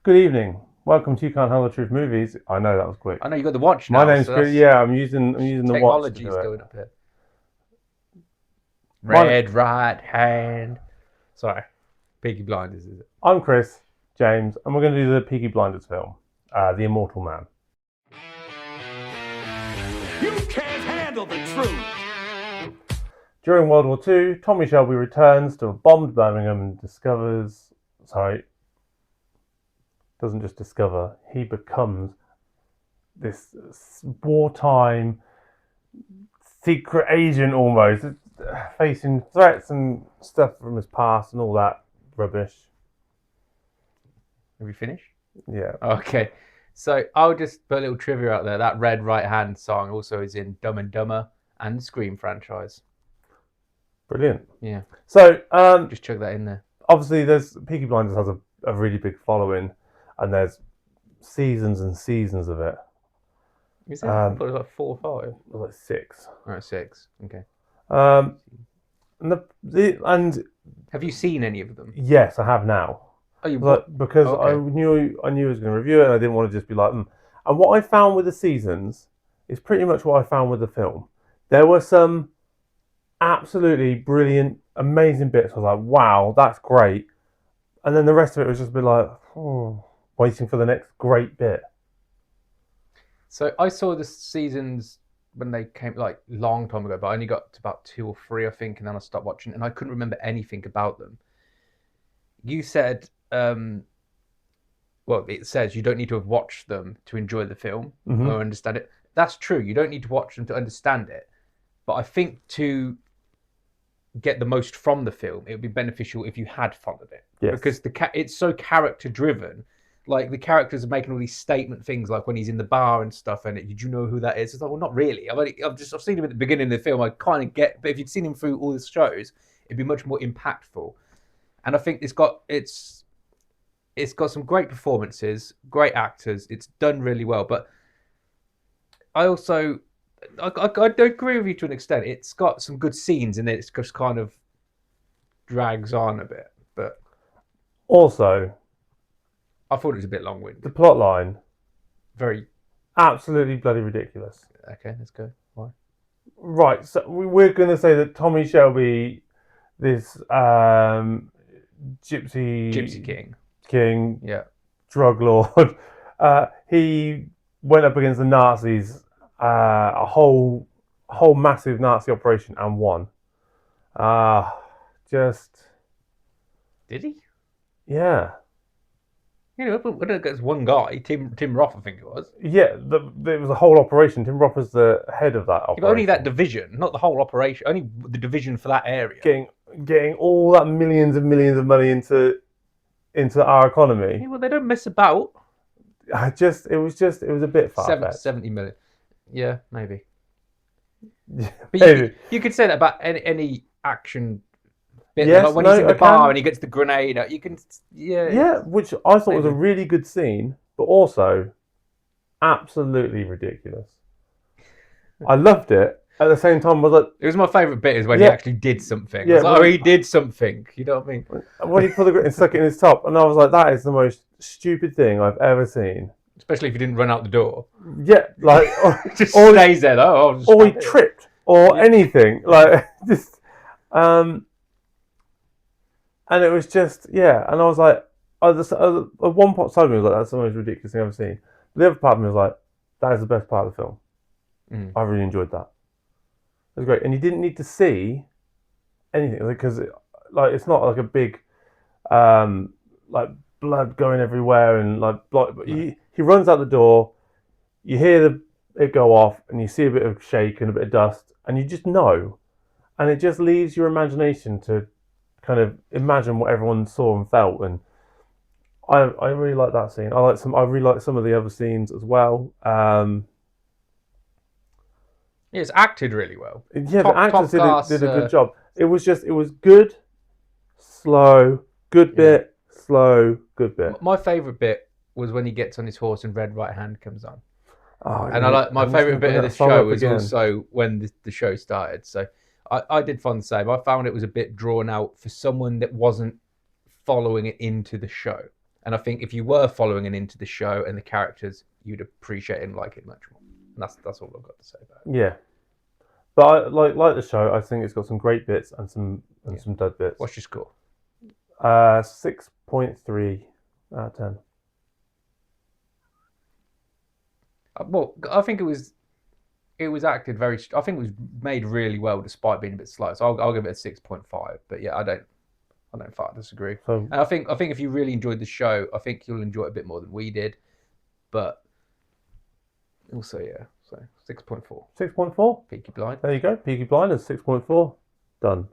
Good evening. Welcome to You Can't Handle the Truth Movies. I know that was quick. I know you got the watch My now, name's so Chris. that's Yeah, I'm using the watch to technology's do it. going up here. My, Red right hand. Sorry, Peaky Blinders is it? I'm Chris James, and we're going to do the Peaky Blinders film, The Immortal Man. You can't handle the truth. During World War II, Tommy Shelby returns to a bombed Birmingham and doesn't just discover, he becomes this wartime secret agent almost, facing threats and stuff from his past and all that rubbish. Have you finished? Yeah. Okay, so I'll just put a little trivia out there. That Red Right Hand song also is in Dumb and Dumber and the Scream franchise. Brilliant. Yeah. So, Just chuck that in there. obviously, Peaky Blinders has a really big following, and there's seasons and seasons of it. Is it? I thought it was like 4 or 5. Like 6. Alright, 6. Okay. And Have you seen any of them? yes, I have now. Oh, you Because okay. I knew I was going to review it, and I didn't want to just be like, And what I found with the seasons is pretty much what I found with the film. There were some absolutely brilliant, amazing bits. I was like, wow, that's great. And then the rest of it was just a bit like, waiting for the next great bit. So I saw the seasons when they came like long time ago, but I only got to about 2 or 3, I think, and then I stopped watching, and I couldn't remember anything about them. You said, well, it says you don't need to have watched them to enjoy the film or understand it. That's true. You don't need to watch them to understand it, but I think to get the most from the film, it would be beneficial if you had followed it. Yes. Because it's so character driven. Like the characters are making all these statement things, like when he's in the bar and stuff. And did you know who that is? It's like, well, not really. I've seen him at the beginning of the film. I kind of get, but if you'd seen him through all the shows, it'd be much more impactful. And I think it's got some great performances, great actors. It's done really well. But I also I agree with you to an extent. It's got some good scenes, and it just kind of drags on a bit. But also, I thought it was a bit long-winded. the plot line, Very absolutely bloody ridiculous. okay. Let's go. Why? Right, so we're going to say that Tommy Shelby, this Gypsy King, Yeah. drug lord, he went up against the Nazis, a whole massive Nazi operation, and won. Did he? Yeah. You know, but there's one guy, Tim Roth, I think it was. Yeah, it was a whole operation. Tim Roth was the head of that operation. But only that division, not the whole operation. Only the division for that area. Getting all that millions and millions of money into our economy. Yeah, well, they don't mess about. It was a bit far-fetched. 70 million. Yeah, maybe. Yeah, But you could say that about any action bit. Yes, like when he's in the I bar can. and he gets the grenade out, you can, Yeah, which I thought was a Maybe. really good scene, but also absolutely ridiculous. I loved it. At the same time, I was like, It was my favourite bit is when he Yeah. actually did something. Yeah, Yeah, like, when- he did something. You know what I mean? when he put and stuck it in his top, and I was like, that is the most stupid thing I've ever seen. Especially if he didn't run out the door. Yeah, like, Just or stays there. Oh, or he tripped, or anything, like just, and it was just, yeah. And I was like, one part side of me was like, that's the most ridiculous thing I've ever seen. The other part of me was like, that is the best part of the film. I really enjoyed that. It was great, and you didn't need to see anything because, it's not like a big, like blood going everywhere and like blood. But he runs out the door. You hear it go off, and you see a bit of shake and a bit of dust, and you just know, and it just leaves your imagination to kind of imagine what everyone saw and felt. And I really like that scene. I really like some of the other scenes as well. Yeah, it's acted really well. Yeah, Top the actors class, did a good job. It was good, slow, good bit, slow, good bit. My favourite bit was when he gets on his horse and Red Right Hand comes on. Oh, And I like my favourite bit of the show was also when the show started. So I did find the same. I found it was a bit drawn out for someone that wasn't following it into the show. And I think if you were following and into the show and the characters, you'd appreciate it and like it much more. And that's all I've got to say about it. Yeah. But I like the show. I think it's got some great bits and some dud bits. What's your score? 6.3 out of 10. Well, I think it was acted very. I think it was made really well despite being a bit slow. So I'll give it a 6.5. But yeah, I don't far disagree. So, And I think if you really enjoyed the show, I think you'll enjoy it a bit more than we did. But also, yeah, so 6.4. 6.4. Peaky Blinders. There you go. Peaky Blinders, 6.4. Done.